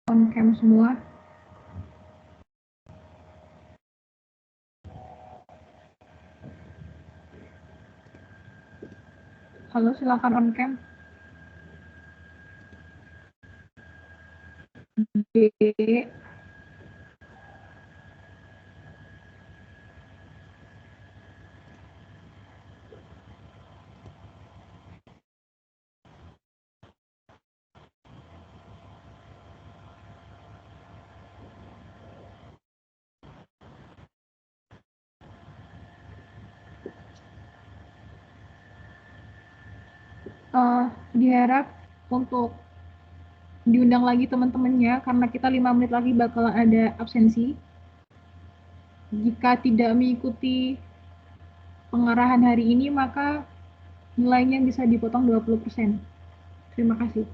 on cam semua. Halo, silakan on cam. D. Diharap untuk diundang lagi teman-temannya karena kita 5 menit lagi bakal ada absensi. Jika tidak mengikuti pengarahan hari ini, maka nilainya bisa dipotong 20%. Terima kasih.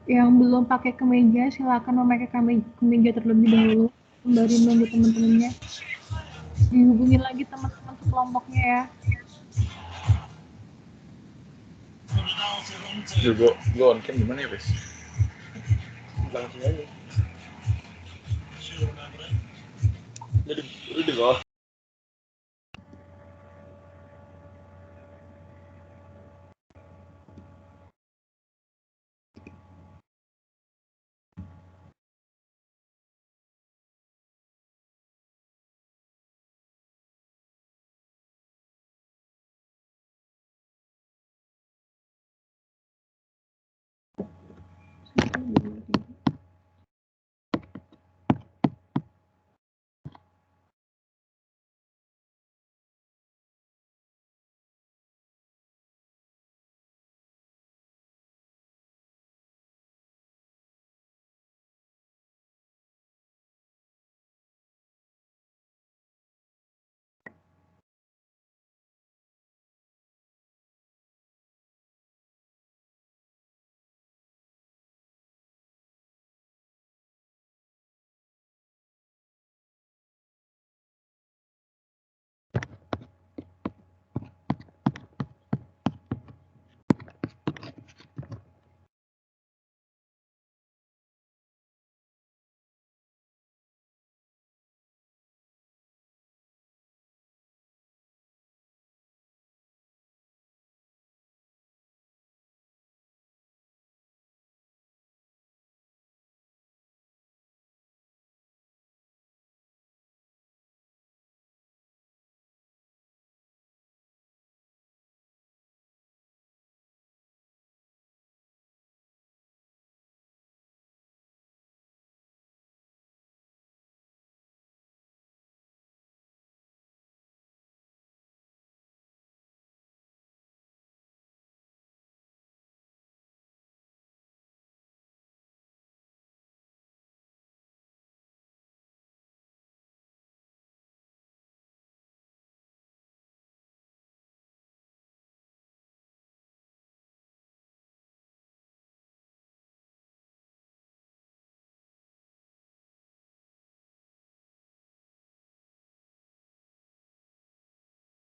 Yang belum pakai kemeja, silakan memakai kemeja terlebih dahulu, sembari menunggu teman-temannya. Dihubungin lagi teman-teman sekelompoknya ya. Gue on cam gimana ya, Bes? Langsung aja. Jadi, lu di bawah.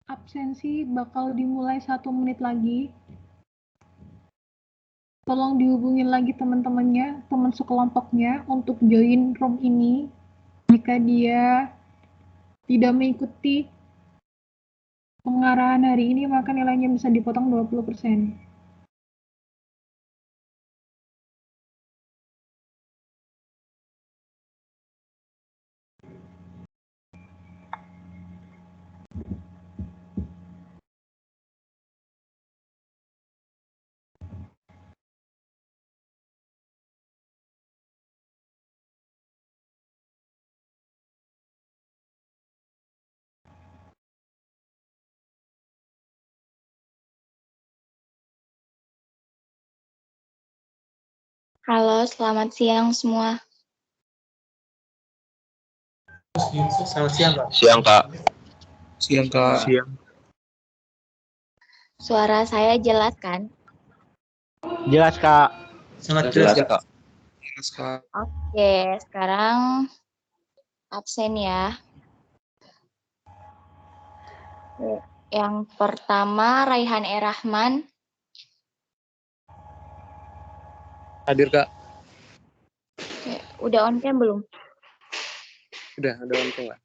Absensi bakal dimulai 1 menit lagi. Tolong dihubungin lagi teman-temannya, teman sekelompoknya untuk join room ini. Jika dia tidak mengikuti pengarahan hari ini maka nilainya bisa dipotong 20%. Halo, selamat siang semua. Selamat siang, Kak. Siang, Kak. Siang, Kak. Siang. Suara saya jelas kan? Jelas, Kak. Sangat Jelas, jelas, Kak. Jelas, Kak. Oke, sekarang absen ya. Yang pertama, Raihan Rahman. Hadir, Kak. Oke, udah on cam belum? Udah, ada on cam, Kak.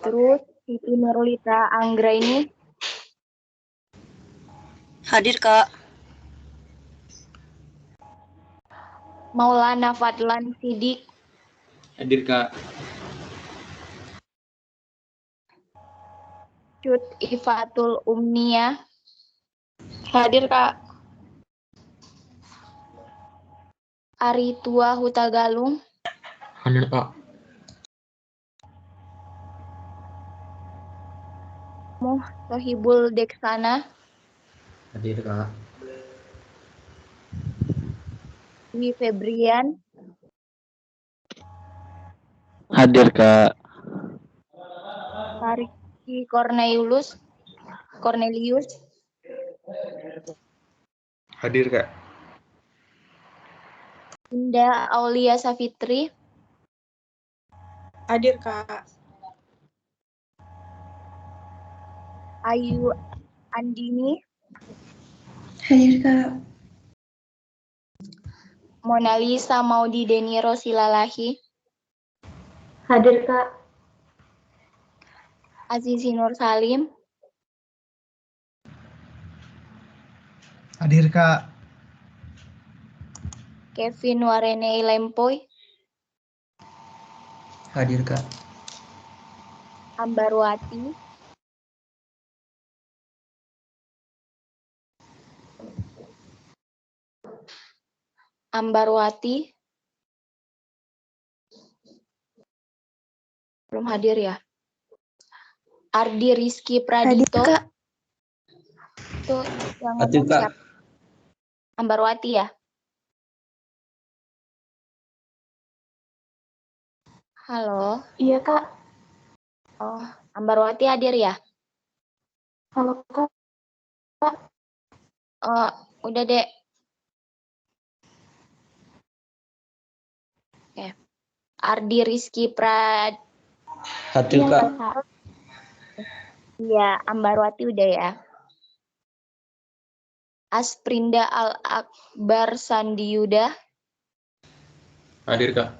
Terus, Siti Nurlita Anggra ini. Hadir, Kak. Maulana Fadlan Sidik. Hadir, Kak. Cut Ifatul Umnia. Hadir, Kak. Aritua Hutagalung. Hadir, Kak. Sohibul Deksana. Hadir, Kak. Dwi Febrian. Hadir, Kak. Fariki Cornelius. Hadir, Kak. Indah Aulia Safitri. Hadir, Kak. Ayu Andini. Hadir, Kak. Mona Lisa Maudi Deniro Silalahi. Hadir, Kak. Azizi Nur Salim. Hadir, Kak. Kevin Warene Lempoy. Hadir, Kak. Ambarwati. Belum hadir ya. Ardi Rizky Pradito. Hadir, Kak. Itu yang Hadir, ngomong Kak. siapa? Ambarwati ya. Halo. Iya, Kak. Oh, Ambarwati hadir ya? Halo, Kak. Oh, udah, Dek. Oke. Ardi Rizky Hadir, Iya, Kak. Kak. Iya, Ambarwati udah ya. Asprinda Al-Akbar Sandiuda. Hadir, Kak.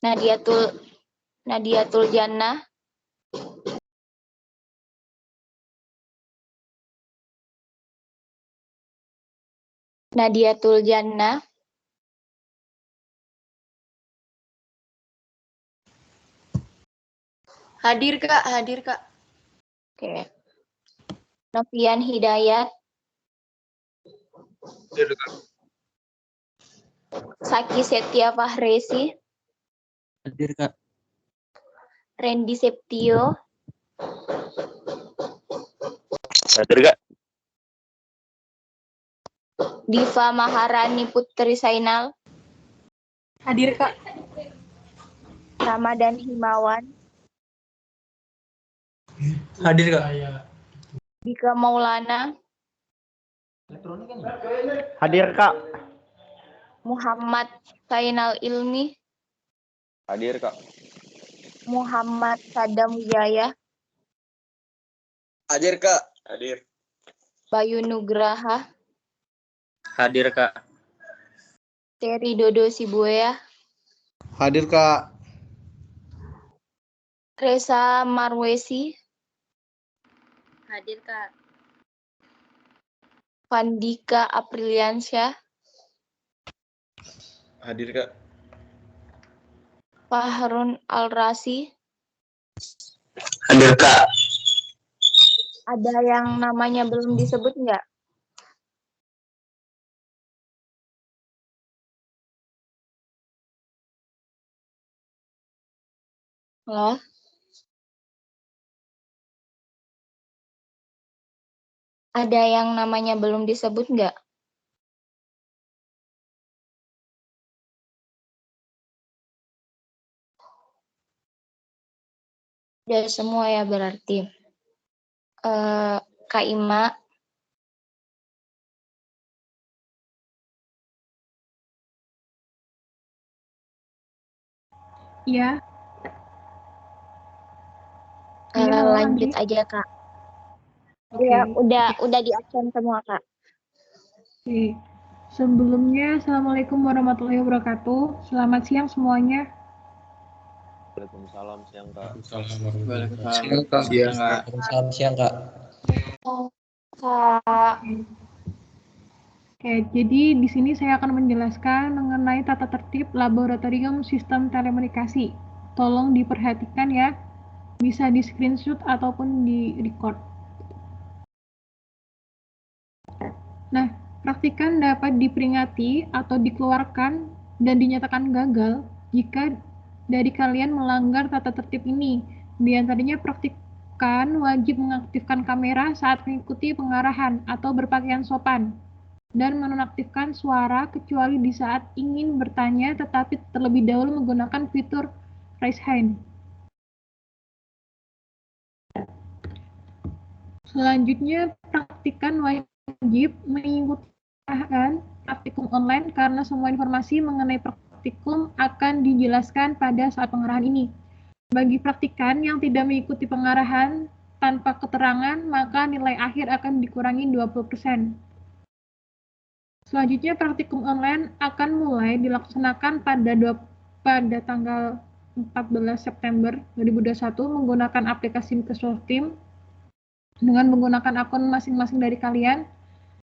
Nadiatul Jannah. Nadiatul Jannah. Hadir, Kak. Hadir, Kak. Oke. Novian Hidayat. Hadir, Kak. Saki Setia Fahresi. Hadir, Kak. Randy Septio. Hadir, Kak. Diva Maharani Putri Sainal. Hadir, Kak. Ramadan Himawan. Hadir, Kak. Dika Maulana. Hadir, Kak. Muhammad Sainal Ilmi. Hadir, Kak. Muhammad Sadam Wijaya. Hadir, Kak. Hadir. Bayu Nugraha. Hadir, Kak. Terry Dodo Sibuya. Hadir Kak. Reza Marwesi. Hadir, Kak. Vandika Apriliansyah. Hadir Kak. Fahrun Alrasi. Hadir Kak. Ada yang namanya belum disebut nggak? Halo? Ada yang namanya belum disebut nggak? Udah semua ya berarti. Kak Ima. Iya. Iya, halo, Lanjut Andi. aja Kak. Oke. Ya, udah di absen semua Kak. Oke. Sebelumnya, Assalamualaikum warahmatullahi wabarakatuh. Selamat siang semuanya. Waalaikumsalam siang Kak. Siang Kak. Siang Kak. Selamat siang, Kak. Kak. Oke, jadi di sini saya akan menjelaskan mengenai tata tertib laboratorium sistem telekomunikasi. Tolong diperhatikan ya, bisa di screenshot ataupun di record. Nah, praktikan dapat diperingati atau dikeluarkan dan dinyatakan gagal jika dari kalian melanggar tata tertib ini. Di antaranya praktikan wajib mengaktifkan kamera saat mengikuti pengarahan atau berpakaian sopan, dan menonaktifkan suara kecuali di saat ingin bertanya tetapi terlebih dahulu menggunakan fitur raise hand. Selanjutnya, praktikan wajib mengikuti praktikum online karena semua informasi mengenai praktikum akan dijelaskan pada saat pengarahan ini. Bagi praktikan yang tidak mengikuti pengarahan tanpa keterangan, maka nilai akhir akan dikurangi 20%. Selanjutnya, praktikum online akan mulai dilaksanakan pada tanggal 14 September 2021 menggunakan aplikasi Microsoft Teams dengan menggunakan akun masing-masing dari kalian.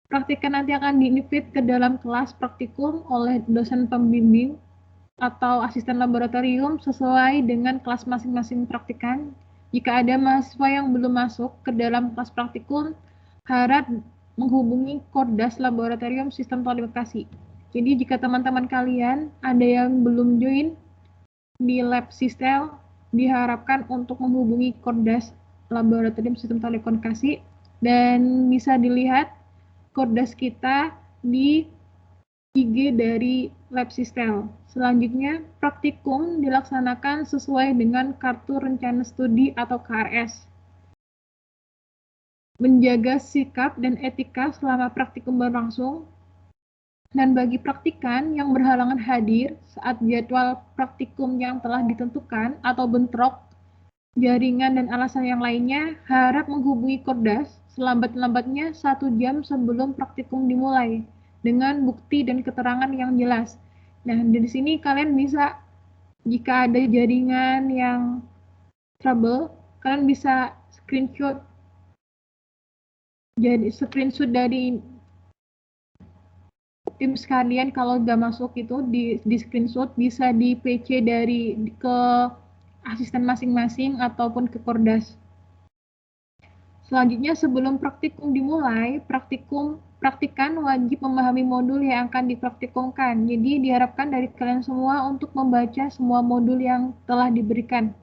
Praktikan nanti akan di-invite ke dalam kelas praktikum oleh dosen pembimbing atau asisten laboratorium sesuai dengan kelas masing-masing praktikan. Jika ada mahasiswa yang belum masuk ke dalam kelas praktikum, harap menghubungi Kordas Laboratorium Sistem Telekomunikasi. Jadi jika teman-teman kalian ada yang belum join di lab Sistel, diharapkan untuk menghubungi Kordas Laboratorium Sistem Telekomunikasi, dan bisa dilihat Kordas kita di IG dari Lab Sistel. Selanjutnya, praktikum dilaksanakan sesuai dengan Kartu Rencana Studi atau KRS. Menjaga sikap dan etika selama praktikum berlangsung, dan bagi praktikan yang berhalangan hadir saat jadwal praktikum yang telah ditentukan atau bentrok jaringan dan alasan yang lainnya, harap menghubungi Kordas selambat-lambatnya 1 jam sebelum praktikum dimulai dengan bukti dan keterangan yang jelas. Nah, dari sini kalian bisa, jika ada jaringan yang trouble, kalian bisa screenshot dari tim sekalian. Kalau nggak masuk itu di screenshot, bisa di PC dari ke asisten masing-masing ataupun ke Kordas. Selanjutnya, sebelum praktikum dimulai, praktikan wajib memahami modul yang akan dipraktikumkan. Jadi diharapkan dari kalian semua untuk membaca semua modul yang telah diberikan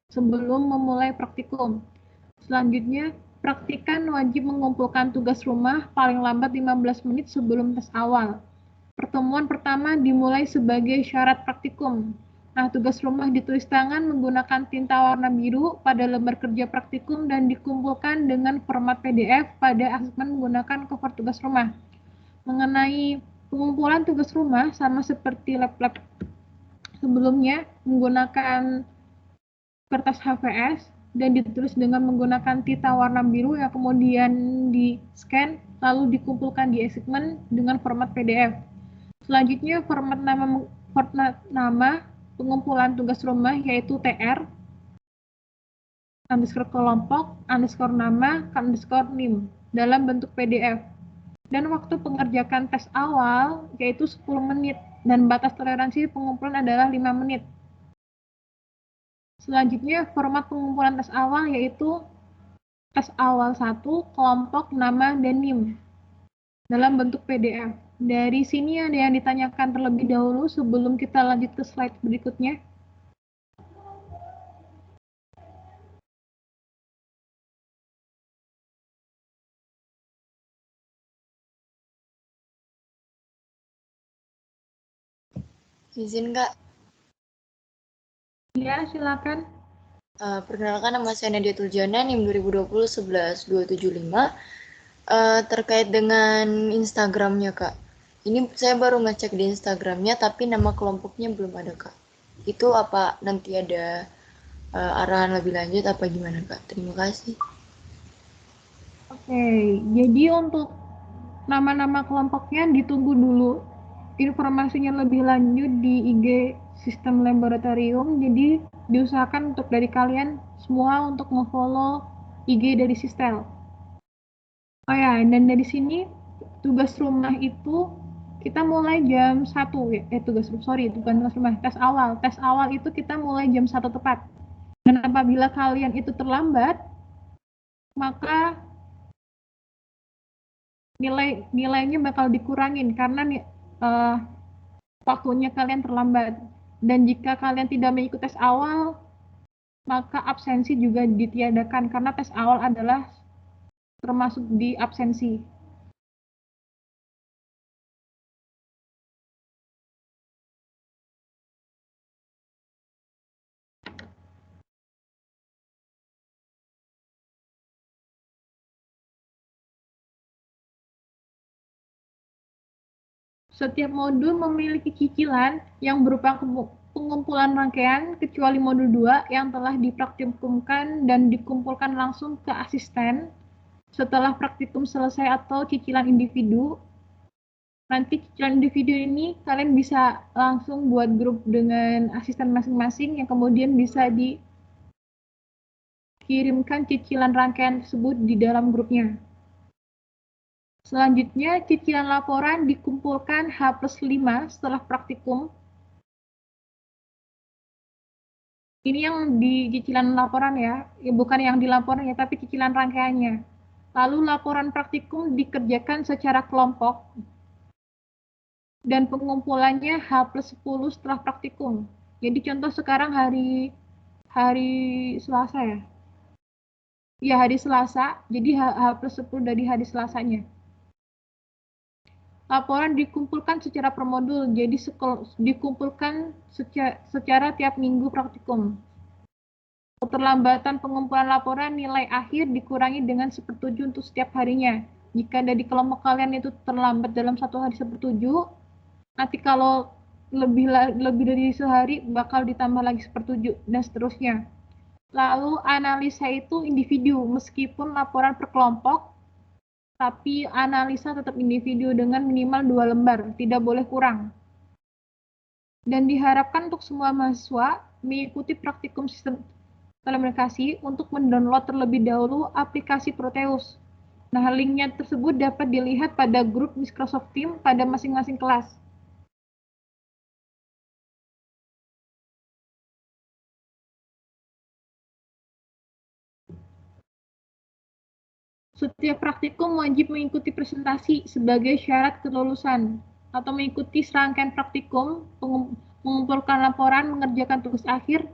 sebelum memulai praktikum. Selanjutnya, praktikan wajib mengumpulkan tugas rumah paling lambat 15 menit sebelum tes awal. Pertemuan pertama dimulai sebagai syarat praktikum. Nah, tugas rumah ditulis tangan menggunakan tinta warna biru pada lembar kerja praktikum dan dikumpulkan dengan format PDF pada asesmen menggunakan cover tugas rumah. Mengenai pengumpulan tugas rumah, sama seperti lab-lab sebelumnya, menggunakan kertas HVS dan ditulis dengan menggunakan tinta warna biru yang kemudian di-scan lalu dikumpulkan di asesmen dengan format PDF. Selanjutnya, format nama pengumpulan tugas rumah yaitu TR, underscore kelompok, underscore nama, underscore NIM dalam bentuk PDF. Dan waktu pengerjakan tes awal yaitu 10 menit dan batas toleransi pengumpulan adalah 5 menit. Selanjutnya format pengumpulan tes awal yaitu tes awal 1, kelompok, nama, dan NIM dalam bentuk PDF. Dari sini ada yang ditanyakan terlebih dahulu sebelum kita lanjut ke slide berikutnya. Izin Kak, Ya, silakan. perkenalkan nama saya Nadia Tuljana, NIM 2020-11-275. Terkait dengan Instagramnya Kak. Ini saya baru ngecek di Instagramnya, tapi nama kelompoknya belum ada Kak. Itu apa nanti ada arahan lebih lanjut apa gimana Kak? Terima kasih. Oke, jadi untuk nama-nama kelompoknya ditunggu dulu. Informasinya lebih lanjut di IG Sistem Laboratorium. Jadi diusahakan untuk dari kalian semua untuk nge-follow IG dari Sistel. Oh ya, dan dari sini tugas rumah itu kita mulai jam 1 ya. Bukan tugas rumah, tes awal. Tes awal itu kita mulai jam 1 tepat. Dan apabila kalian itu terlambat, maka nilainya bakal dikurangin karena waktunya kalian terlambat. Dan jika kalian tidak mengikuti tes awal, maka absensi juga ditiadakan karena tes awal adalah termasuk di absensi. Setiap modul memiliki cicilan yang berupa pengumpulan rangkaian kecuali modul 2 yang telah dipraktikumkan dan dikumpulkan langsung ke asisten setelah praktikum selesai atau cicilan individu. Nanti cicilan individu ini kalian bisa langsung buat grup dengan asisten masing-masing yang kemudian bisa dikirimkan cicilan rangkaian tersebut di dalam grupnya. Selanjutnya, cicilan laporan dikumpulkan H+5 setelah praktikum. Ini yang di cicilan laporan ya, bukan yang di laporan ya, tapi cicilan rangkaiannya. Lalu laporan praktikum dikerjakan secara kelompok. Dan pengumpulannya H+10 setelah praktikum. Jadi contoh sekarang hari Selasa ya. Ya, hari Selasa, jadi H+10 dari hari Selasanya. Laporan dikumpulkan secara per modul, jadi dikumpulkan secara tiap minggu praktikum. Keterlambatan pengumpulan laporan nilai akhir dikurangi dengan 1/7 untuk setiap harinya. Jika dari kelompok kalian itu terlambat dalam 1 hari 1/7, nanti kalau lebih dari sehari bakal ditambah lagi 1/7 dan seterusnya. Lalu analisa itu individu, meskipun laporan per kelompok, tapi analisa tetap individu dengan minimal 2 lembar, tidak boleh kurang. Dan diharapkan untuk semua mahasiswa mengikuti praktikum sistem telekomunikasi untuk mendownload terlebih dahulu aplikasi Proteus. Nah, linknya tersebut dapat dilihat pada grup Microsoft Teams pada masing-masing kelas. Setiap praktikum wajib mengikuti presentasi sebagai syarat kelulusan atau mengikuti serangkaian praktikum, mengumpulkan laporan, mengerjakan tugas akhir,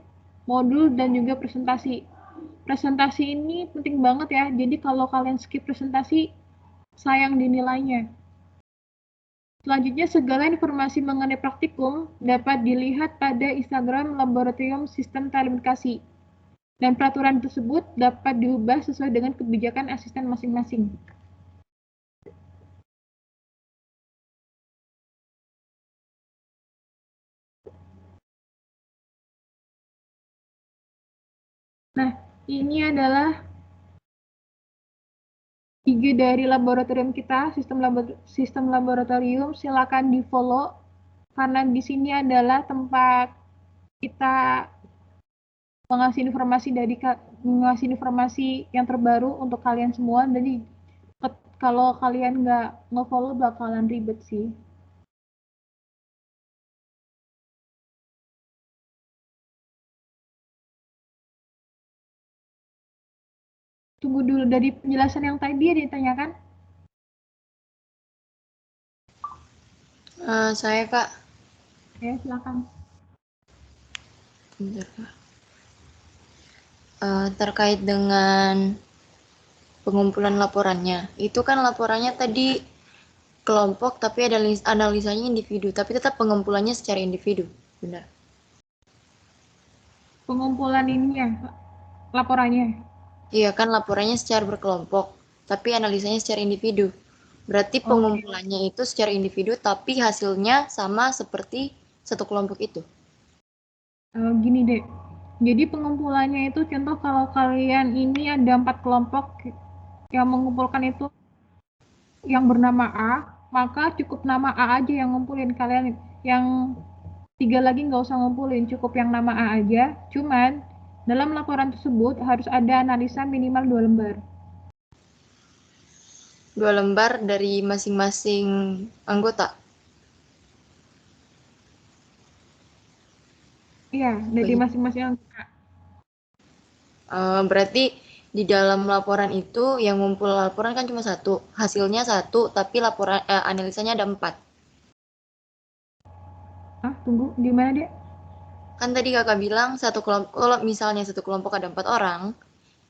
modul, dan juga presentasi. Presentasi ini penting banget ya, jadi kalau kalian skip presentasi, sayang dinilainya. Selanjutnya, segala informasi mengenai praktikum dapat dilihat pada Instagram Laboratorium Sistem Telekomunikasi. Dan peraturan tersebut dapat diubah sesuai dengan kebijakan asisten masing-masing. Nah, ini adalah IG dari laboratorium kita, sistem laboratorium. Silakan di-follow karena di sini adalah tempat kita mengasih informasi yang terbaru untuk kalian semua. Jadi kalau kalian nggak nge-follow bakalan ribet sih. Tunggu dulu dari penjelasan yang tadi dia ditanyakan. Saya Kak, Ya, silakan. bentar Kak. Terkait dengan pengumpulan laporannya, itu kan laporannya tadi kelompok tapi ada analisanya individu, tapi tetap pengumpulannya secara individu, benar? Pengumpulan ininya, laporannya. Iya kan laporannya secara berkelompok, tapi analisanya secara individu. Berarti Oke. pengumpulannya itu secara individu, tapi hasilnya sama seperti satu kelompok itu. Gini deh, jadi pengumpulannya itu contoh kalau kalian ini ada 4 kelompok yang mengumpulkan itu yang bernama A, maka cukup nama A aja yang ngumpulin. Kalian yang 3 lagi nggak usah ngumpulin, cukup yang nama A aja. Cuman dalam laporan tersebut harus ada analisa minimal 2 lembar. 2 lembar dari masing-masing anggota. Iya, dari Begitu. masing-masing anggota. Berarti di dalam laporan itu yang ngumpul laporan kan cuma satu, hasilnya satu, tapi laporan analisanya ada 4. Tunggu, gimana dia? Kan tadi kakak bilang satu kelompok, kalau misalnya satu kelompok ada 4 orang,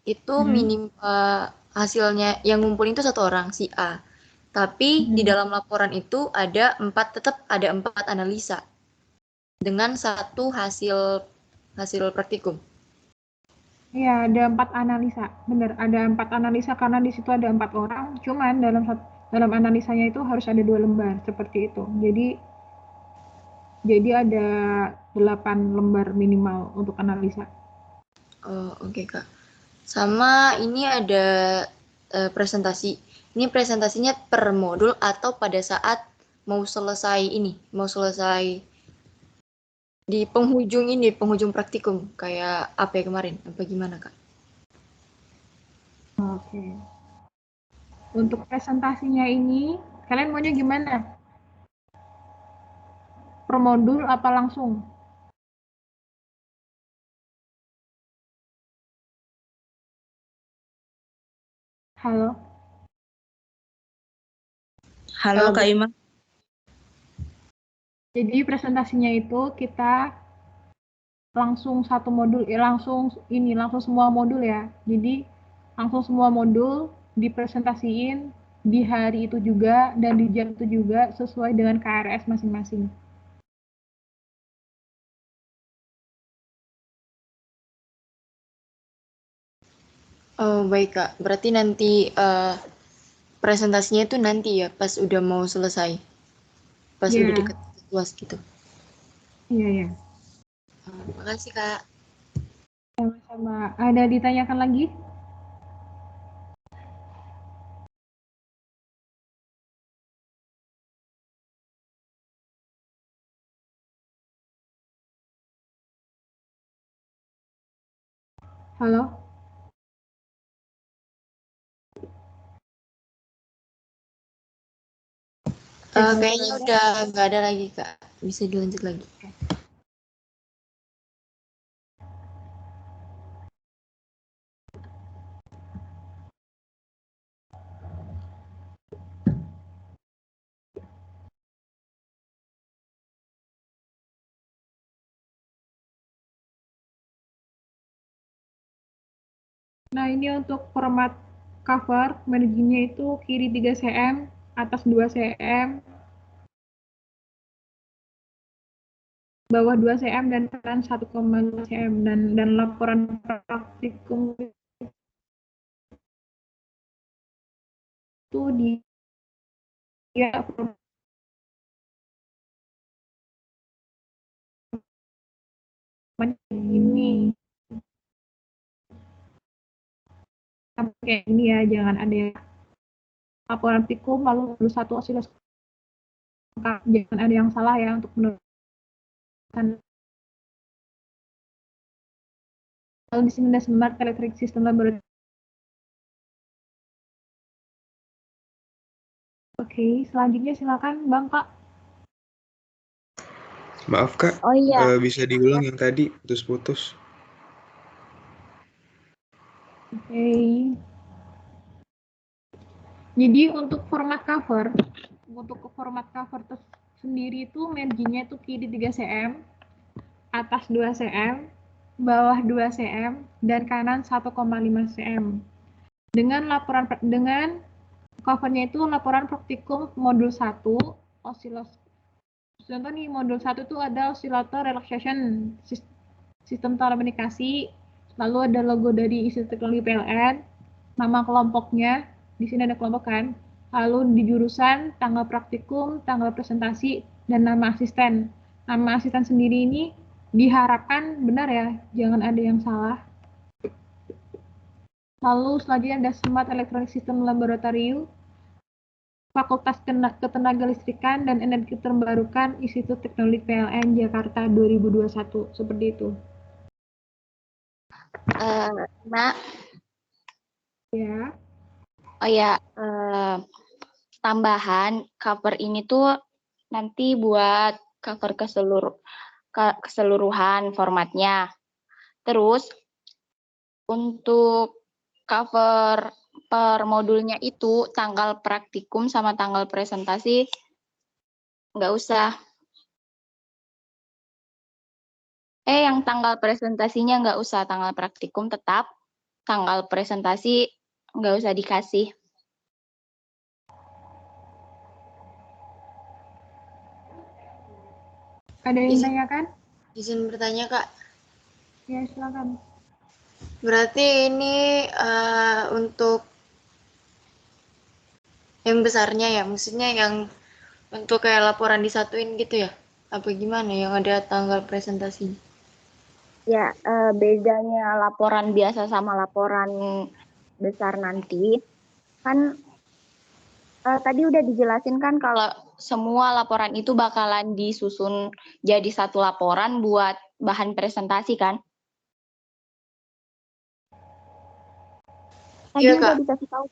itu minim hasilnya yang ngumpulin itu satu orang si A. Tapi di dalam laporan itu ada 4, tetap ada 4 analisa dengan satu hasil praktikum. Iya, ada 4 analisa. Bener, ada 4 analisa karena di situ ada 4 orang. Cuman dalam analisanya itu harus ada 2 lembar seperti itu. Jadi ada 8 lembar minimal untuk analisa. Oh, oke Kak. Sama ini ada presentasi. Ini presentasinya per modul atau pada saat mau selesai di penghujung praktikum kayak apa ya kemarin, apa gimana Kak? Oke. Untuk presentasinya ini, kalian maunya gimana? Per modul apa langsung? Halo? Halo Kak Ima. Jadi presentasinya itu kita langsung satu modul, langsung semua modul ya. Jadi langsung semua modul dipresentasiin di hari itu juga dan di jam itu juga sesuai dengan KRS masing-masing. Oh, baik Kak. Berarti nanti presentasinya itu nanti ya pas udah mau selesai. Pas udah Iya, deket UAS gitu. iya, iya. Makasih Kak. Sama-sama. Ada ditanyakan lagi? Halo? Kayaknya udah nggak ada lagi Kak. Bisa dilanjut lagi. Nah, ini untuk format cover, marginnya itu kiri 3 cm, atas 2 cm, bawah 2 cm, dan kanan 1,5 cm. Dan laporan praktikum itu dia format ini. Kayak ini ya, jangan ada yang laporan praktikum lalu satu osiloskop. Jangan ada yang salah ya untuk menuliskan Lalu di sini ada Smart Electric System Laboratory. Oke, selanjutnya silakan Bang Kak. Maaf Kak, Oh iya, bisa diulang yang tadi putus-putus. Oke. Jadi untuk format cover sendiri itu marginnya itu kiri 3 cm, atas 2 cm, bawah 2 cm, dan kanan 1,5 cm. Dengan covernya itu laporan praktikum modul 1, contoh nih modul 1 itu ada oscillator relaxation sistem telekomunikasi, lalu ada logo dari Institut Teknologi PLN, nama kelompoknya, di sini ada kelompok kan, lalu di jurusan, tanggal praktikum, tanggal presentasi, dan nama asisten. Nama asisten sendiri ini diharapkan benar ya, jangan ada yang salah. Lalu selanjutnya ada Smart Electronic System Laboratorium, Fakultas Ketenagalistrikan dan Energi Terbarukan Institut Teknologi PLN Jakarta 2021, seperti itu. Mak. Ya. Oh ya, tambahan cover ini tuh nanti buat cover keseluruhan formatnya. Terus untuk cover per modulnya itu tanggal praktikum sama tanggal presentasi nggak usah. Yang tanggal presentasinya nggak usah, tanggal praktikum tetap, tanggal presentasi nggak usah dikasih. Ada yang tanyakan? Izin bertanya Kak. Ya, silakan. Berarti ini untuk yang besarnya ya, maksudnya yang untuk kayak laporan disatuin gitu ya? Apa gimana yang ada tanggal presentasinya? Ya, bedanya laporan biasa sama laporan besar nanti, kan tadi udah dijelasin kan kalau semua laporan itu bakalan disusun jadi satu laporan buat bahan presentasi kan? Tadi Iya, udah Kak. dikasih tahu.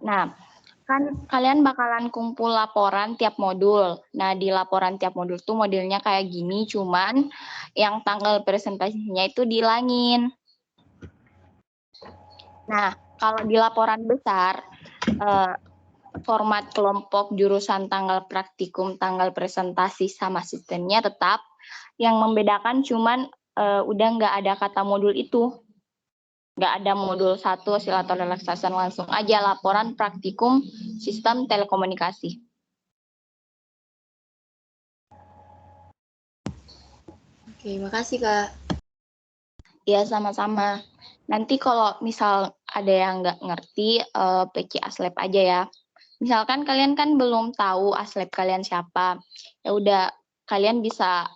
Nah, kan kalian bakalan kumpul laporan tiap modul. Nah, di laporan tiap modul tuh modelnya kayak gini, cuman yang tanggal presentasinya itu dihilangin. Nah, kalau di laporan besar, format kelompok jurusan tanggal praktikum, tanggal presentasi sama sistemnya tetap. Yang membedakan cuman udah nggak ada kata modul itu. Nggak ada modul 1 oscillator relaxation, langsung aja laporan praktikum sistem telekomunikasi. Oke, makasih Kak. Ya, sama-sama. Nanti kalau misal ada yang nggak ngerti, PC Aslab aja ya. Misalkan kalian kan belum tahu Aslab kalian siapa, ya udah kalian bisa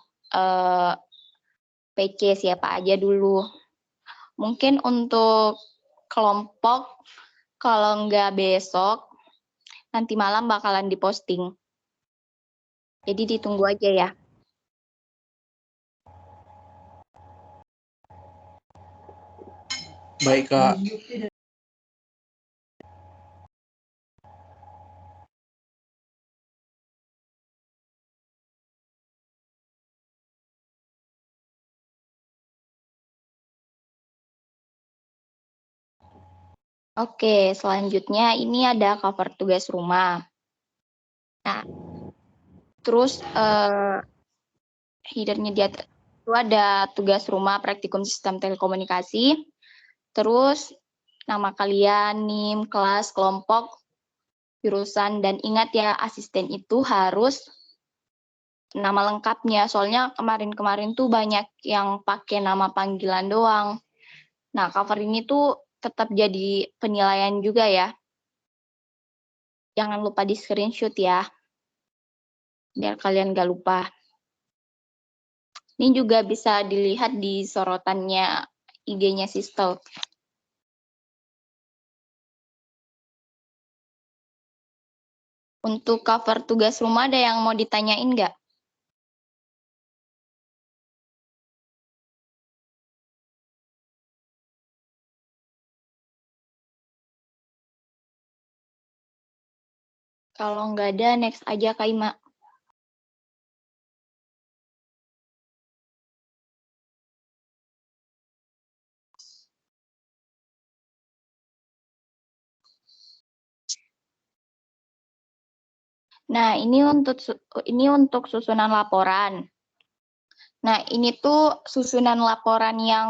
PC siapa aja dulu. Mungkin untuk kelompok, kalau nggak besok, nanti malam bakalan diposting. Jadi ditunggu aja ya. Baik, Kak. Oke, selanjutnya ini ada cover tugas rumah. Nah, terus headernya di atas itu ada tugas rumah praktikum sistem telekomunikasi. Terus nama kalian, NIM, kelas, kelompok, jurusan, dan ingat ya asisten itu harus nama lengkapnya. Soalnya kemarin-kemarin tuh banyak yang pakai nama panggilan doang. Nah, cover ini tuh tetap jadi penilaian juga ya. Jangan lupa di screenshot ya, biar kalian gak lupa. Ini juga bisa dilihat di sorotannya IG-nya Sistel. Untuk cover tugas rumah ada yang mau ditanyain nggak? Kalau nggak ada, next aja Kak Ima. Nah, ini untuk susunan laporan. Nah, ini tuh susunan laporan yang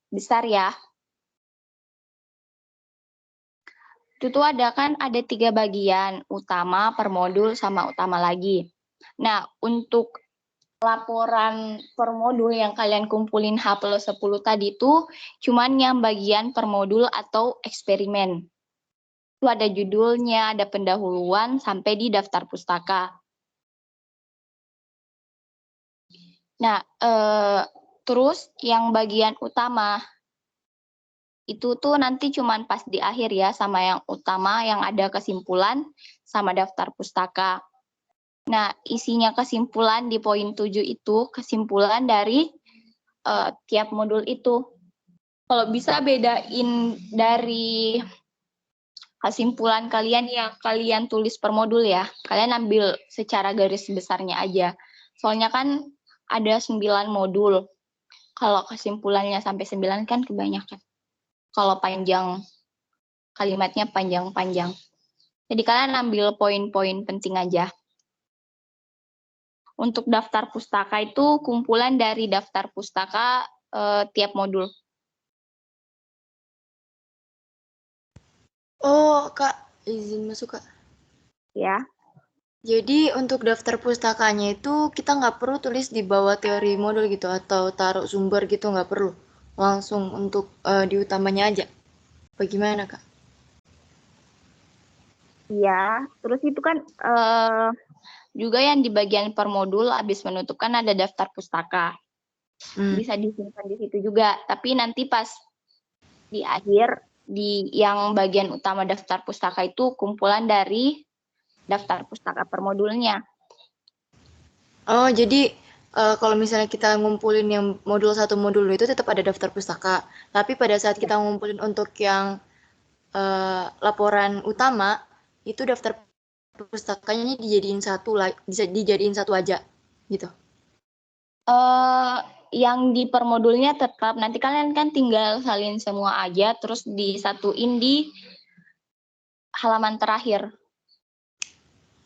besar ya. Itu tuh ada 3 bagian, utama, per modul, sama utama lagi. Nah, untuk laporan per modul yang kalian kumpulin H+10 tadi itu cuman yang bagian per modul atau eksperimen. Itu ada judulnya, ada pendahuluan, sampai di daftar pustaka. Nah, terus yang bagian utama, itu tuh nanti cuman pas di akhir ya, sama yang utama yang ada kesimpulan, sama daftar pustaka. Nah, isinya kesimpulan di poin 7 itu, kesimpulan dari tiap modul itu. Kalau bisa bedain dari kesimpulan kalian yang kalian tulis per modul ya. Kalian ambil secara garis besarnya aja. Soalnya kan ada 9 modul. Kalau kesimpulannya sampai 9 kan kebanyakan. Kalau panjang, kalimatnya panjang-panjang. Jadi kalian ambil poin-poin penting aja. Untuk daftar pustaka itu kumpulan dari daftar pustaka tiap modul. Oh, Kak, izin masuk, Kak. Ya. Jadi untuk daftar pustakanya itu kita nggak perlu tulis di bawah teori modul gitu atau taruh sumber gitu, nggak perlu. Langsung untuk di utamanya aja. Bagaimana, Kak? Iya, terus itu kan juga yang di bagian per modul habis menutup kan ada daftar pustaka. Bisa disimpan di situ juga, tapi nanti pas di akhir di yang bagian utama daftar pustaka itu kumpulan dari daftar pustaka per modulnya. Oh, jadi kalau misalnya kita ngumpulin yang modul 1 modul itu tetap ada daftar pustaka. Tapi pada saat kita ngumpulin untuk yang laporan utama, itu daftar pustakanya dijadiin bisa dijadiin satu aja, gitu. Yang di per modulnya tetap, nanti kalian kan tinggal salin semua aja, terus disatuin di halaman terakhir.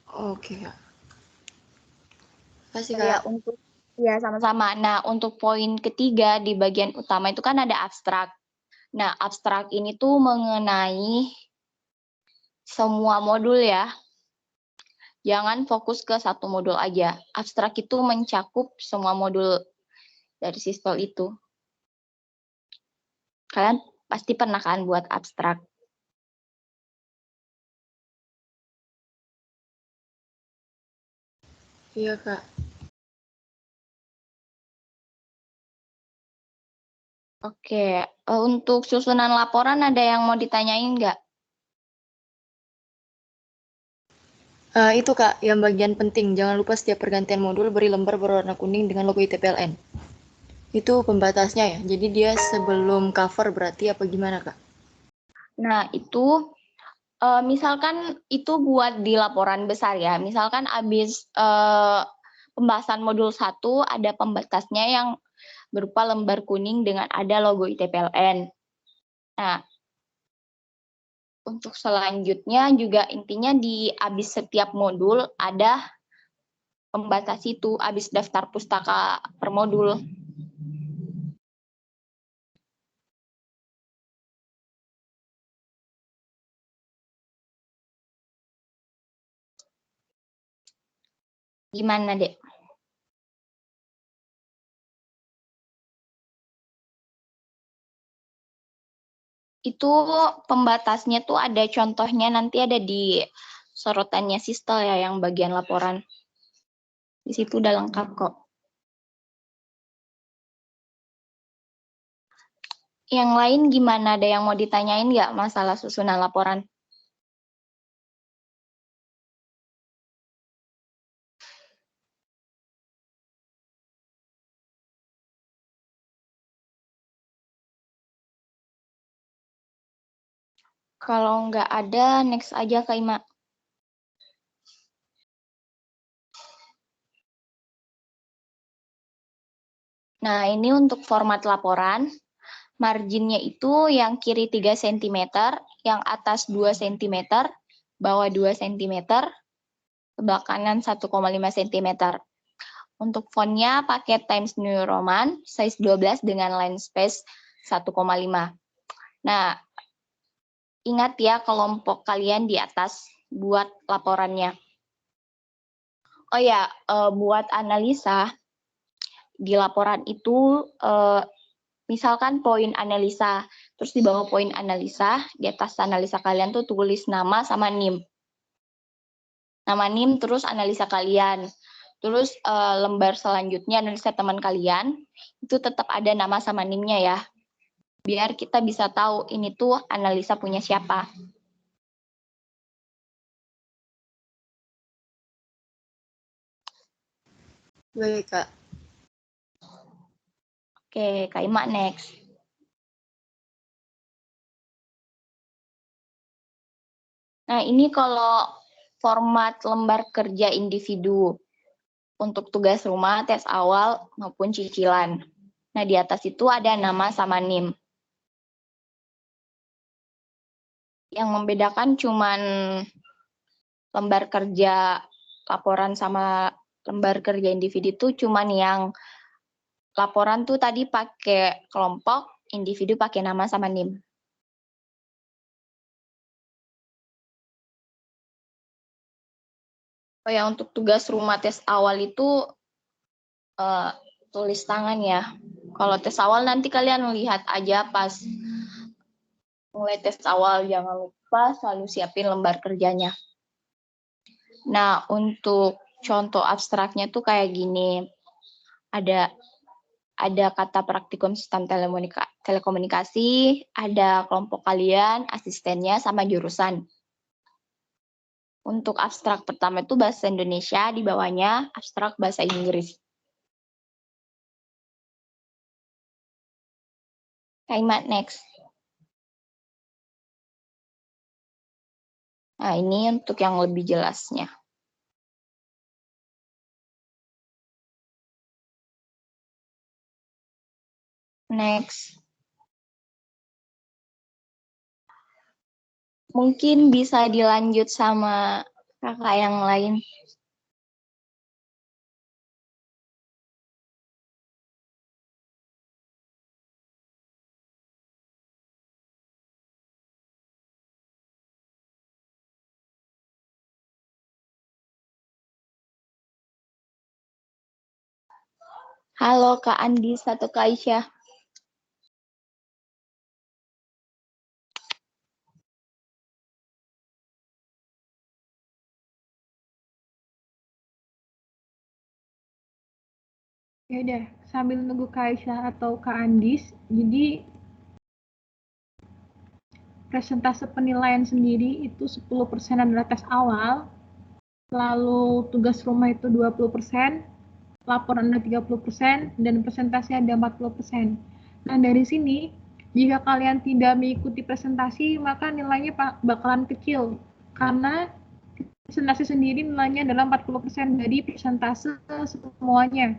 Oke, Kak. Kasih, Ya, Kak. ya sama-sama. Nah, untuk poin ketiga di bagian utama itu kan ada abstrak. Nah, abstrak ini tuh mengenai semua modul ya. Jangan fokus ke satu modul aja. Abstrak itu mencakup semua modul dari Sistol itu. Kalian pasti pernah kan buat abstrak. Iya, Kak. Oke, untuk susunan laporan ada yang mau ditanyain nggak? Itu, Kak, yang bagian penting. Jangan lupa setiap pergantian modul beri lembar berwarna kuning dengan logo ITPLN. Itu pembatasnya ya. Jadi dia sebelum cover berarti apa gimana, Kak? Nah, itu misalkan itu buat di laporan besar ya. Misalkan habis pembahasan modul 1 ada pembatasnya yang berupa lembar kuning dengan ada logo ITPLN. Nah, untuk selanjutnya juga intinya di habis setiap modul ada pembatas itu, habis daftar pustaka per modul. Gimana, Dek? Itu pembatasnya tuh ada contohnya, nanti ada di sorotannya Sistel ya, yang bagian laporan. Di situ udah lengkap kok. Yang lain gimana? Ada yang mau ditanyain nggak masalah susunan laporan? Kalau nggak ada, next aja Kak Ima. Nah, ini untuk format laporan. Marginnya itu yang kiri 3 cm, yang atas 2 cm, bawah 2 cm, sebelah kanan 1,5 cm. Untuk fontnya pakai Times New Roman, size 12 dengan line space 1,5. Nah, ingat ya kelompok kalian di atas buat laporannya. Oh ya, buat analisa, di laporan itu misalkan poin analisa, terus di bawah poin analisa, di atas analisa kalian tuh tulis nama sama NIM. Nama NIM terus analisa kalian. Terus lembar selanjutnya analisa teman kalian, itu tetap ada nama sama NIM-nya ya. Biar kita bisa tahu ini tuh analisa punya siapa. Baik, Kak. Oke, Kak Ima next. Nah, ini kalau format lembar kerja individu untuk tugas rumah, tes awal, maupun cicilan. Nah, di atas itu ada nama sama NIM. Yang membedakan cuman lembar kerja laporan sama lembar kerja individu itu cuman yang laporan tuh tadi pakai kelompok, individu pakai nama sama NIM. Oh ya, untuk tugas rumah tes awal itu tulis tangan ya. Kalau tes awal nanti kalian lihat aja pas mulai tes awal, jangan lupa selalu siapin lembar kerjanya. Nah, untuk contoh abstraknya tuh kayak gini. Ada kata praktikum sistem telekomunikasi, ada kelompok kalian, asistennya, sama jurusan. Untuk abstrak pertama itu bahasa Indonesia, di bawahnya abstrak bahasa Inggris. Kaimat next. Nah, ini untuk yang lebih jelasnya. Next. Mungkin bisa dilanjut sama kakak yang lain. Halo Kak Andis atau Kak Aisyah. Ya udah, sambil nunggu Kak Aisyah atau Kak Andis, jadi presentase penilaian sendiri itu 10% adalah tes awal, lalu tugas rumah itu 20%, laporan ada 30%, dan presentasi ada 40%. Nah, dari sini, jika kalian tidak mengikuti presentasi, maka nilainya bakalan kecil, karena presentasi sendiri nilainya adalah 40% dari presentase semuanya.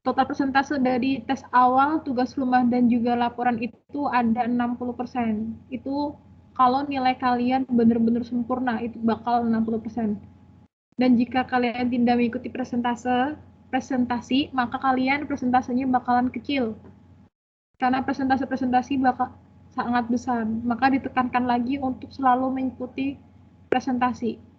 Total persentase dari tes awal, tugas rumah, dan juga laporan itu ada 60%. Itu kalau nilai kalian benar-benar sempurna, itu bakal 60%. Dan jika kalian tidak mengikuti presentasi, maka kalian presentasenya bakalan kecil. Karena presentasi bakal sangat besar. Maka ditekankan lagi untuk selalu mengikuti presentasi.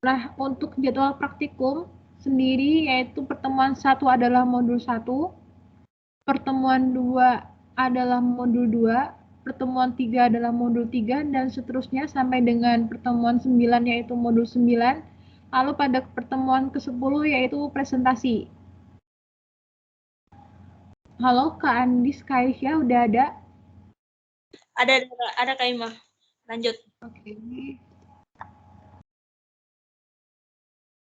Nah, untuk jadwal praktikum sendiri yaitu pertemuan 1 adalah modul 1, pertemuan 2 adalah modul 2, pertemuan 3 adalah modul 3, dan seterusnya sampai dengan pertemuan 9 yaitu modul 9. Lalu pada pertemuan ke-10 yaitu presentasi. Halo Kak Andis, Kak Aisyah udah ada? Ada Kak Ima. Lanjut. Oke.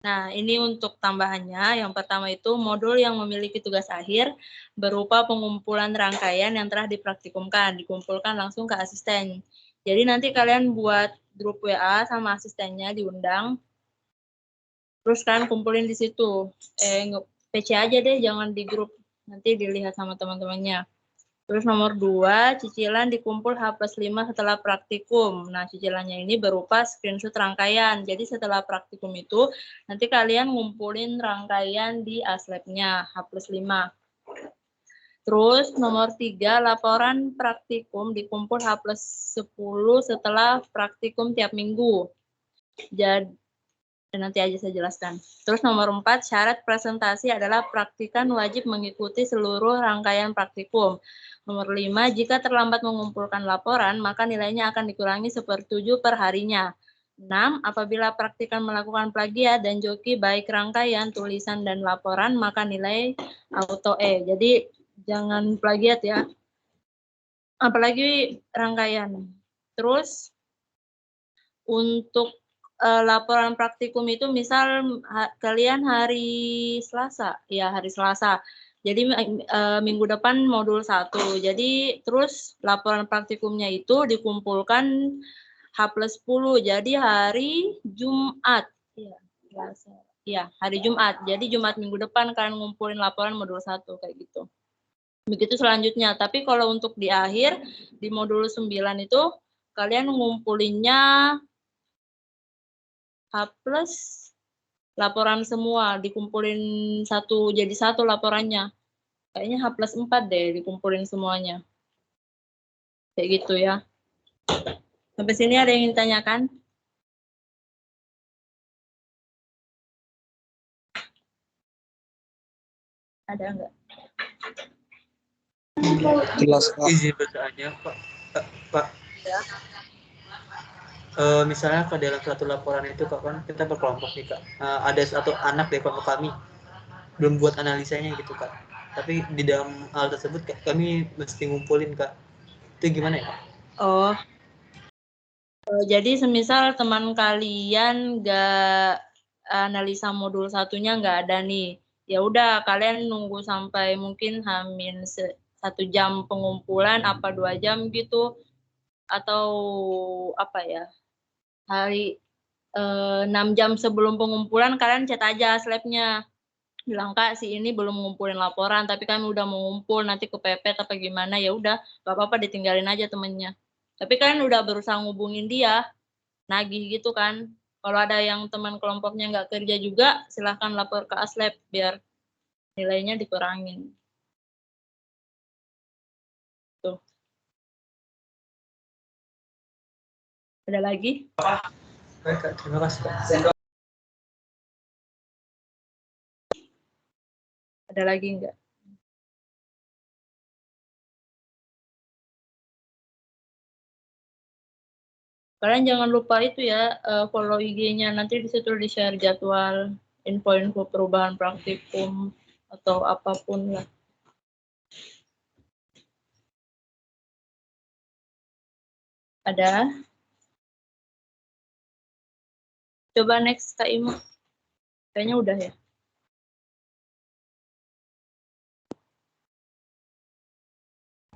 Nah, ini untuk tambahannya. Yang pertama itu modul yang memiliki tugas akhir berupa pengumpulan rangkaian yang telah dipraktikumkan, dikumpulkan langsung ke asisten. Jadi nanti kalian buat grup WA sama asistennya diundang. Terus kalian kumpulin di situ. PC aja deh, jangan di grup. Nanti dilihat sama teman-temannya. Terus nomor 2, cicilan dikumpul H+5 setelah praktikum. Nah, cicilannya ini berupa screenshot rangkaian. Jadi setelah praktikum itu, nanti kalian ngumpulin rangkaian di Aslab-nya, H+5. Terus nomor 3, laporan praktikum dikumpul H+10 setelah praktikum tiap minggu. Jadi, nanti aja saya jelaskan. Terus nomor 4, syarat presentasi adalah praktikan wajib mengikuti seluruh rangkaian praktikum. Nomor 5, jika terlambat mengumpulkan laporan, maka nilainya akan dikurangi 1/7 per harinya. 6, apabila praktikan melakukan plagiat dan joki baik rangkaian, tulisan, dan laporan, maka nilai auto E. Jadi, jangan plagiat ya. Apalagi rangkaian. Terus, untuk laporan praktikum itu misal kalian hari Selasa, ya hari Selasa. Jadi minggu depan modul 1. Jadi terus laporan praktikumnya itu dikumpulkan H+10. Jadi hari Jumat. Ya, hari Jumat. Jadi Jumat minggu depan kalian ngumpulin laporan modul 1 kayak gitu. Begitu selanjutnya. Tapi kalau untuk di akhir di modul 9 itu kalian ngumpulinnya H+ laporan semua, dikumpulin jadi satu laporannya. Kayaknya H+4 deh dikumpulin semuanya. Kayak gitu ya. Sampai sini ada yang ingin ditanyakan? Ada enggak? Jelas, Kak. Izin bertanya, Pak. Pak. Ya. Misalnya ke dalam satu laporan itu, Kak, kan kita berkelompok nih, Kak. Ada satu anak dari kelompok kami belum buat analisanya gitu, Kak. Tapi di dalam hal tersebut kami mesti ngumpulin, Kak. Itu gimana ya, Kak? Oh. Jadi semisal teman kalian nggak analisa modul satunya nggak ada nih, ya udah kalian nunggu sampai mungkin hamin 1 jam pengumpulan apa 2 jam gitu, atau apa ya, hari 6 jam sebelum pengumpulan kalian chat aja Aslab-nya. Bilang, Kak, si ini belum ngumpulin laporan, tapi kami udah mau ngumpul, nanti kepepet apa gimana, ya udah, gak apa-apa ditinggalin aja temennya. Tapi kalian udah berusaha ngubungin dia, nagih gitu kan. Kalau ada yang teman kelompoknya nggak kerja juga, silahkan lapor ke Aslab biar nilainya dikurangin. Tuh. Ada lagi? Baik, Kak. Terima kasih, Kak. Ada lagi nggak? Kalian jangan lupa itu ya, follow IG-nya, nanti di situ di-share jadwal, info-info perubahan praktikum, atau apapun lah. Ada? Coba next, Kak Imo. Kayaknya udah ya.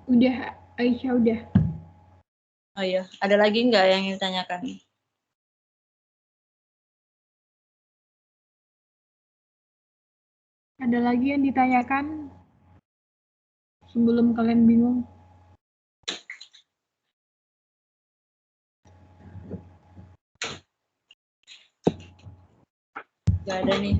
Udah, Aisyah udah. Oh iya, ada lagi nggak yang ingin ditanyakan? Ada lagi yang ditanyakan sebelum kalian bingung? Nggak ada nih.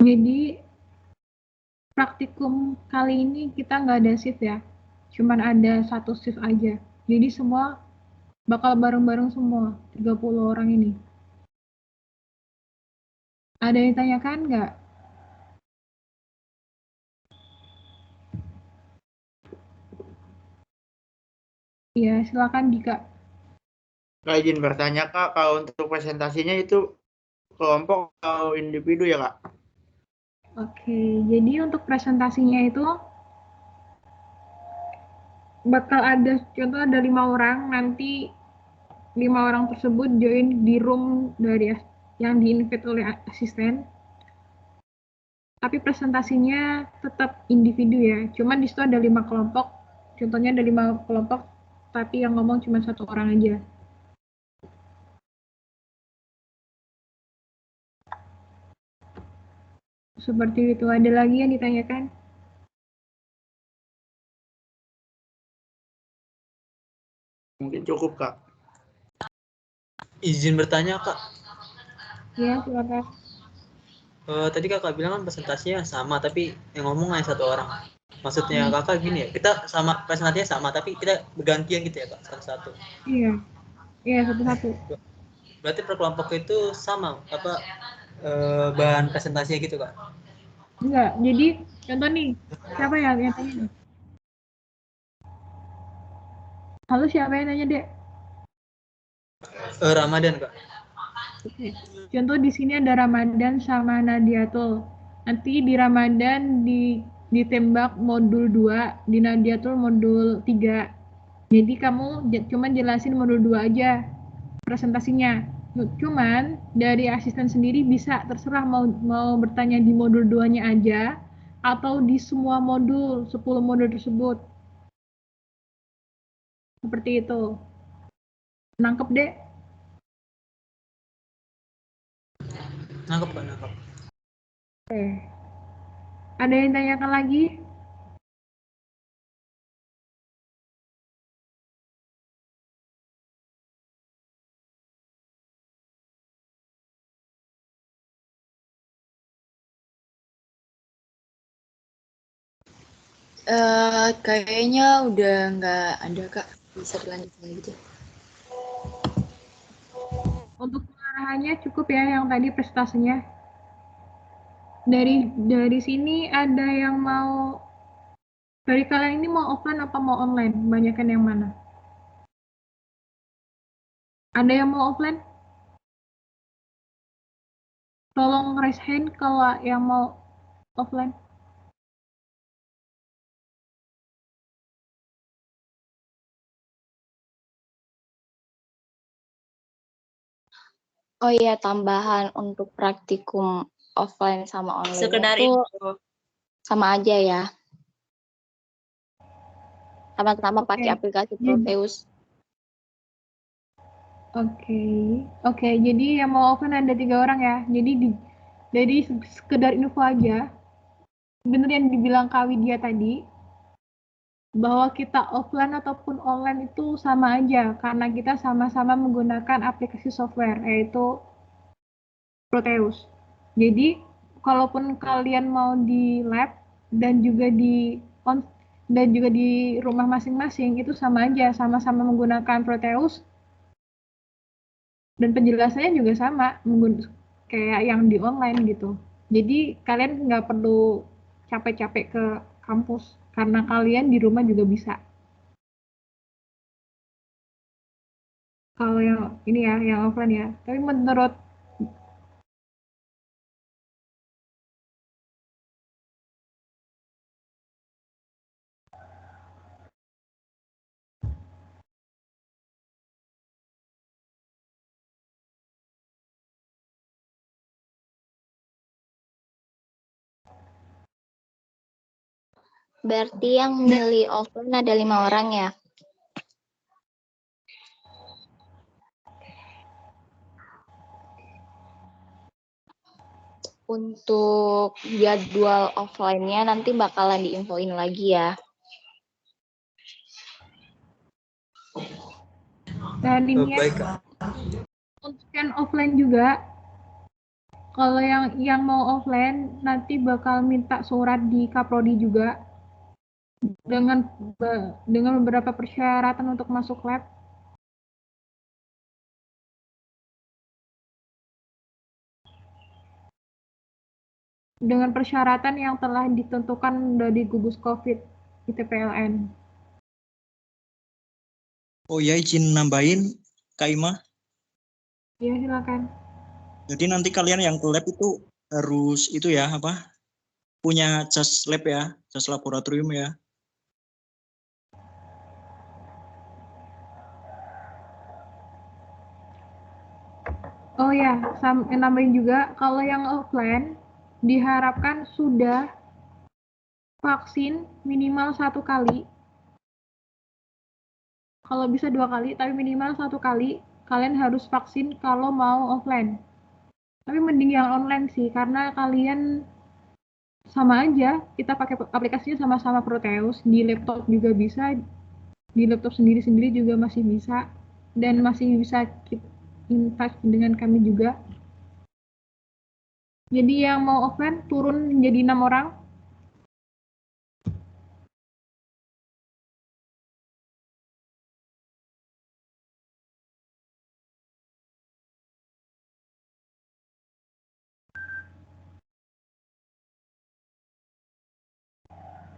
Jadi praktikum kali ini kita nggak ada shift ya, cuman ada 1 shift aja. Jadi semua bakal bareng-bareng semua, 30 orang ini. Ada yang ditanyakan nggak? Iya, silakan Dika. Kak izin bertanya, Kak, kalau untuk presentasinya itu Kelompok atau individu ya, Kak? Oke, jadi untuk presentasinya itu bakal ada, contoh ada 5 orang, nanti 5 orang tersebut join di room dari yang di-invite oleh asisten. Tapi presentasinya tetap individu ya, cuman di situ ada 5 kelompok, contohnya ada 5 kelompok, tapi yang ngomong cuma 1 orang aja. Seperti itu. Ada lagi yang ditanyakan? Mungkin cukup, Kak. Izin bertanya Kak. Ya, silakan. Tadi Kakak bilang kan presentasinya sama, tapi yang ngomong hanya 1 orang. Maksudnya Kakak gini ya, kita sama presentasinya sama, tapi kita bergantian gitu ya Kak, satu-satu. Iya, iya satu-satu. Berarti per kelompok itu sama apa bahan presentasinya gitu Kak? Enggak, jadi contoh nih, siapa yang tanya nih? Halo, siapa yang nanya, Dek? Ramadan Kak. Oke. Contoh di sini ada Ramadan sama Nadiatul. Nanti di Ramadan ditembak modul 2, di Nadiatul modul 3. Jadi kamu cuma jelasin modul 2 aja presentasinya. Cuman dari asisten sendiri bisa terserah mau bertanya di modul 2-nya aja atau di semua modul, 10 modul tersebut. Seperti itu. Nangkep, Dek? Nangkep Kak, nangkep. Oke. Ada yang tanyakan lagi? Kayaknya udah nggak ada Kak. Bisa dilanjutkan gitu. Untuk pengarahannya cukup ya yang tadi prestasinya. Dari sini ada yang mau, dari kalian ini mau offline apa mau online? Banyakan yang mana? Ada yang mau offline? Tolong raise hand kalau yang mau offline. Oh iya, tambahan untuk praktikum offline sama online Sekedar itu info. sama aja ya. Sama-sama pakai aplikasi Proteus. Oke. Jadi yang mau offline ada 3 orang ya. Jadi sekedar info aja. Bener yang dibilang Kak Widya tadi, bahwa kita offline ataupun online itu sama aja karena kita sama-sama menggunakan aplikasi software yaitu Proteus. Jadi kalaupun kalian mau di lab dan juga di rumah masing-masing itu sama aja, sama-sama menggunakan Proteus dan penjelasannya juga sama kayak yang di online gitu. Jadi kalian nggak perlu capek-capek ke kampus karena kalian di rumah juga bisa. Kalau yang ini ya, yang offline ya. Tapi menurut Berarti yang milih offline ada 5 orang ya? Untuk jadwal offline-nya nanti bakalan diinfoin lagi ya. dan ini Baik Kak. untuk yang offline juga, kalau yang mau offline nanti bakal minta surat di Kaprodi juga dengan beberapa persyaratan untuk masuk lab. Dengan persyaratan yang telah ditentukan dari gugus COVID ITPLN. Oh ya, izin nambahin, Kak Ima. Ya, silakan. Jadi nanti kalian yang ke lab itu harus itu ya apa? Punya jas lab ya, jas laboratorium ya. Oh ya, nambahin juga kalau yang offline diharapkan sudah vaksin minimal 1 kali. Kalau bisa 2 kali, tapi minimal 1 kali. Kalian harus vaksin kalau mau offline. Tapi mending yang online sih, karena kalian sama aja. Kita pakai aplikasinya sama-sama Proteus. Di laptop juga bisa, di laptop sendiri-sendiri juga masih bisa. Dan masih bisa keep in touch dengan kami juga. Jadi yang mau offline turun menjadi 6 orang.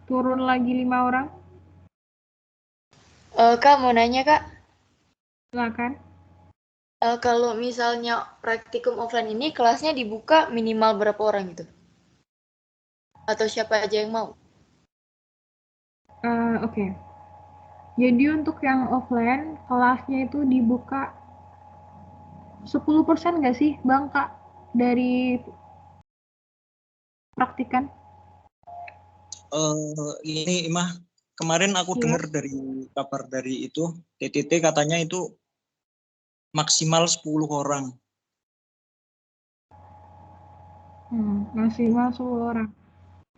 Turun lagi 5 orang. Kak, mau nanya, Kak. Silakan. Kalau misalnya praktikum offline ini kelasnya dibuka minimal berapa orang gitu? Atau siapa aja yang mau? Oke. Jadi untuk yang offline, kelasnya itu dibuka 10% nggak sih, Bang, Kak, dari praktikan? Ini Imah, kemarin aku Iya. dengar dari kabar dari itu, TTT katanya itu maksimal 10 orang. Maksimal 10 orang.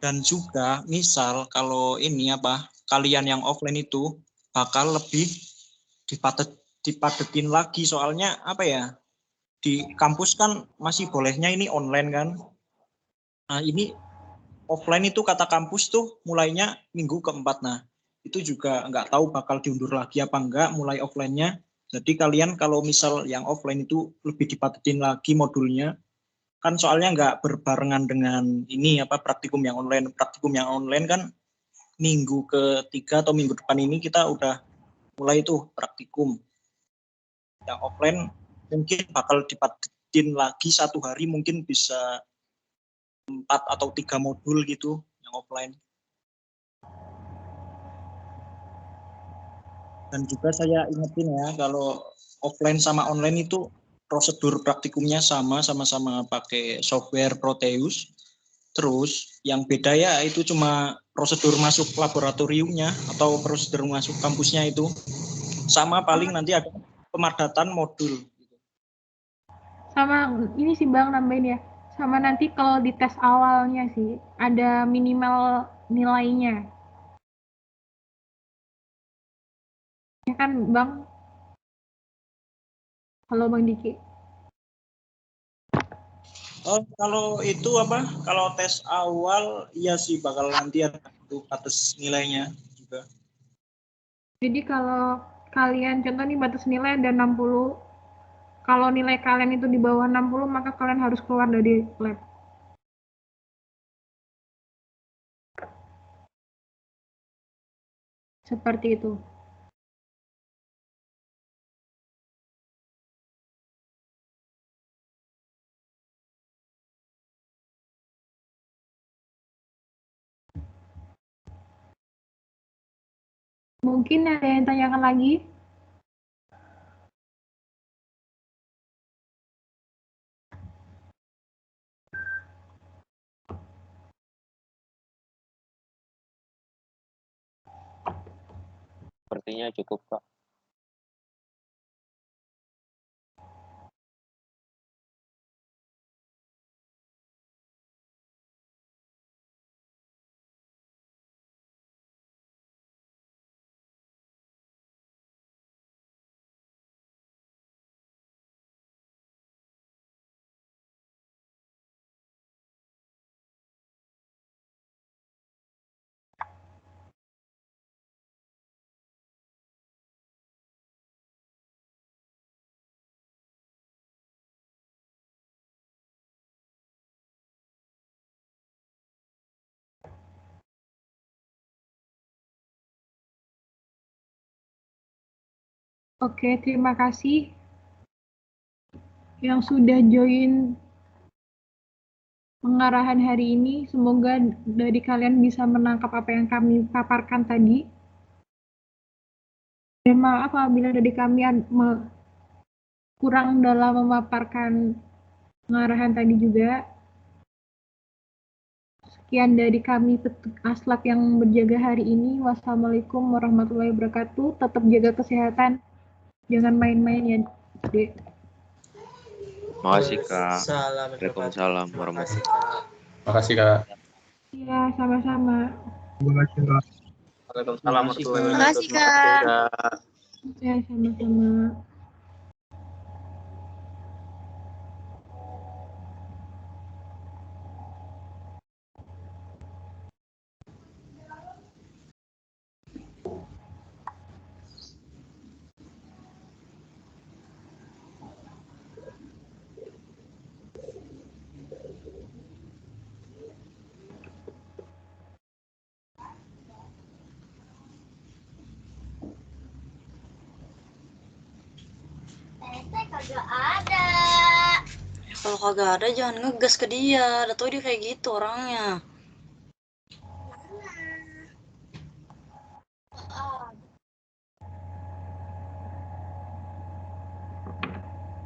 Dan juga misal kalau ini apa, kalian yang offline itu bakal lebih dipadetin lagi, soalnya apa ya, di kampus kan masih bolehnya ini online kan. Nah ini offline itu kata kampus tuh mulainya minggu keempat. Nah itu juga nggak tahu bakal diundur lagi apa enggak mulai offline-nya. Jadi kalian kalau misal yang offline itu lebih dipadetin lagi modulnya, kan soalnya nggak berbarengan dengan ini apa praktikum yang online. Praktikum yang online kan minggu ketiga atau minggu depan ini kita udah mulai tuh praktikum. Yang offline mungkin bakal dipadetin lagi 1 hari, mungkin bisa 4 atau 3 modul gitu yang offline. Dan juga saya ingetin ya, kalau offline sama online itu prosedur praktikumnya sama-sama pakai software Proteus. Terus yang beda ya itu cuma prosedur masuk laboratoriumnya atau prosedur masuk kampusnya itu. Sama paling nanti ada pemadatan modul. Sama ini sih Bang, nambahin ya. Sama nanti kalau di tes awalnya sih ada minimal nilainya. Ya kan Bang? Halo Bang Diki. Oh, kalau itu apa? Kalau tes awal iya sih bakal nanti ada batas nilainya juga. Jadi kalau kalian contoh nih batas nilai ada 60. Kalau nilai kalian itu di bawah 60, maka kalian harus keluar dari lab. Seperti itu. Mungkin ada yang tanyakan lagi? Sepertinya cukup, Kak. Oke, terima kasih. yang sudah join pengarahan hari ini. Semoga dari kalian bisa menangkap apa yang kami paparkan tadi. Dan maaf apabila dari kami kurang dalam memaparkan pengarahan tadi juga. Sekian dari kami Aslak yang berjaga hari ini. Wassalamualaikum warahmatullahi wabarakatuh. Tetap jaga kesehatan. Jangan main-main ya, Dek. Makasih Kak. Waalaikumsalam Waalaikumsalam warahmatullahi wabarakatuh. Makasih Kak. Iya, sama-sama. Terima kasih, Kak. Waalaikumsalam warahmatullahi Makasih, wabarakatuh. Makasih Kak. Kak. Ya, sama-sama. Kagak ada. Kalau kagak ada jangan ngegas ke dia. Udah tau dia kayak gitu orangnya.